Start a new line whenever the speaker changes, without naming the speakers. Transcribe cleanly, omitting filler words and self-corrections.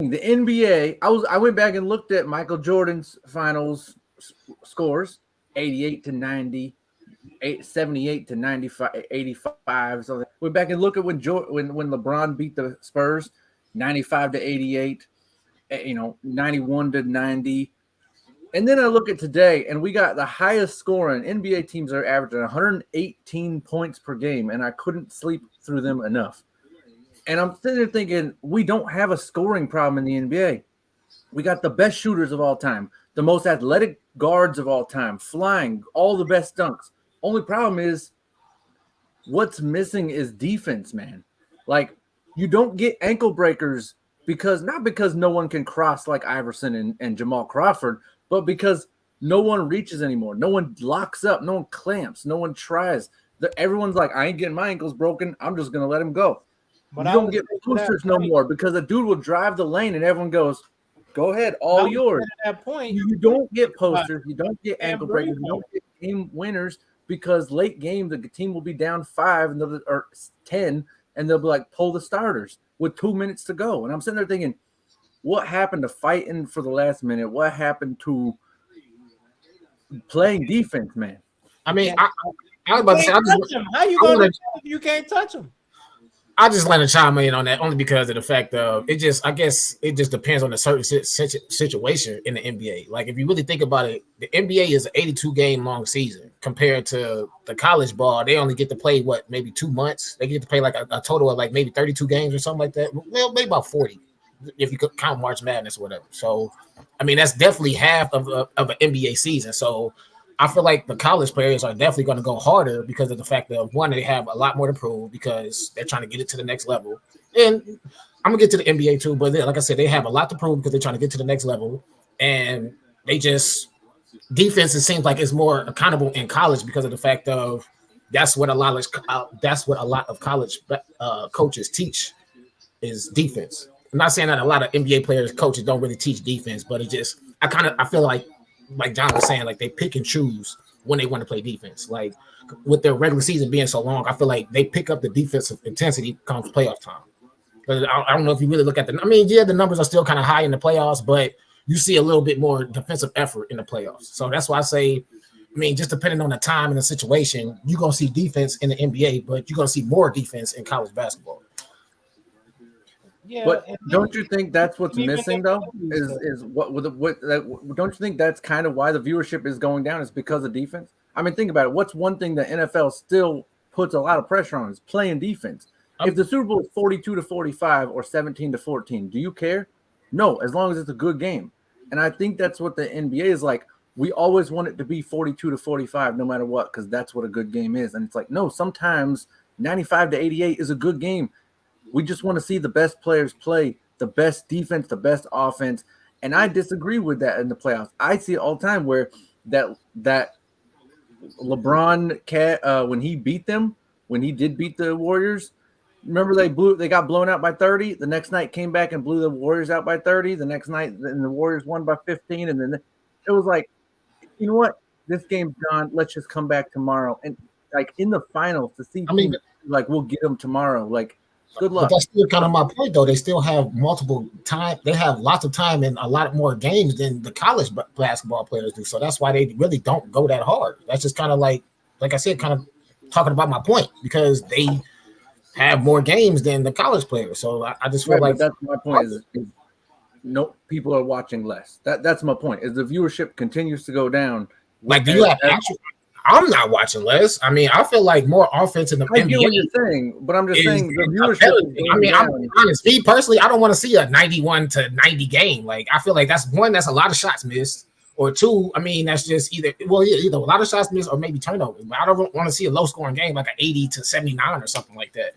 thing. The NBA, I went back and looked at Michael Jordan's finals scores, 88 to 90, 78 to 95, 85. So went back and look at when LeBron beat the Spurs, 95 to 88, 91 to 90. And then I look at today, and we got the highest scoring. NBA teams are averaging 118 points per game, and I couldn't sleep through them enough. And I'm sitting there thinking, we don't have a scoring problem in the NBA. We got the best shooters of all time, the most athletic guards of all time, flying, all the best dunks. Only problem is what's missing is defense, man. Like, you don't get ankle breakers not because no one can cross like Iverson and Jamal Crawford, but because no one reaches anymore. No one locks up. No one clamps. No one tries. Everyone's like, I ain't getting my ankles broken. I'm just going to let him go. But you don't get posters no more because a dude will drive the lane and everyone goes, go ahead, all yours.
At that point,
you don't get posters. You don't get ankle breakers. You don't get game winners because late game, the team will be down 5 or 10, and they'll be like, pull the starters with 2 minutes to go. And I'm sitting there thinking, what happened to fighting for the last minute? What happened to playing defense, man?
I mean, I was about to say,
how you going to if you can't touch them?
I just let him chime in on that only because of the fact of I guess it just depends on the certain situation in the NBA. Like, if you really think about it, the NBA is an 82 game long season compared to the college ball. They only get to play maybe 2 months. They get to play like a total of like maybe 32 games or something like that. Well, maybe about 40 if you could count March Madness or whatever. So, I mean, that's definitely half of an NBA season. So, I feel like the college players are definitely going to go harder because of the fact that, one, they have a lot more to prove because they're trying to get it to the next level. And I'm going to get to the NBA too, but like I said, they have a lot to prove because they're trying to get to the next level. And defense, it seems like it's more accountable in college because of the fact of that's what a lot of college coaches teach is defense. I'm not saying that a lot of NBA players, coaches don't really teach defense, but I feel like John was saying, like they pick and choose when they want to play defense. Like with their regular season being so long, I feel like they pick up the defensive intensity comes playoff time. But I don't know if you really look at the numbers are still kind of high in the playoffs, but you see a little bit more defensive effort in the playoffs. So that's why I say, just depending on the time and the situation, you're going to see defense in the NBA, but you're going to see more defense in college basketball.
Yeah, but don't you think that's what's missing though? Don't you think that's kind of why the viewership is going down? Is because of defense? I mean, think about it. What's one thing the NFL still puts a lot of pressure on is playing defense. If the Super Bowl is 42-45 or 17-14, do you care? No, as long as it's a good game. And I think that's what the NBA is like. We always want it to be 42-45 no matter what, because that's what a good game is. And it's like, no, sometimes 95-88 is a good game. We just want to see the best players play, the best defense, the best offense. And I disagree with that in the playoffs. I see it all the time where that LeBron when he beat them, when he did beat the Warriors, remember they got blown out by 30. The next night came back and blew the Warriors out by 30. The next night, and the Warriors won by 15. And then it was like, you know what? This game's done. Let's just come back tomorrow. And like in the finals to see, like we'll get them tomorrow. Like, good luck.
But that's still kind of my point, though. They still have multiple time. They have lots of time and a lot more games than the college basketball players do. So that's why they really don't go that hard. That's just kind of like I said, kind of talking about my point because they have more games than the college players. So I just feel like
that's my point. Is no people are watching less. That's my point. Is the viewership continues to go down.
Like, do you have actual? I'm not watching less. I mean, I feel like more offense in the NBA.
I get what you're saying, but I'm just saying the viewership.
I'm honest. Me personally, I don't want to see a 91-90 game. Like, I feel like that's a lot of shots missed, or two, that's just either a lot of shots missed or maybe turnovers. But I don't want to see a low scoring game like an 80-79 or something like that.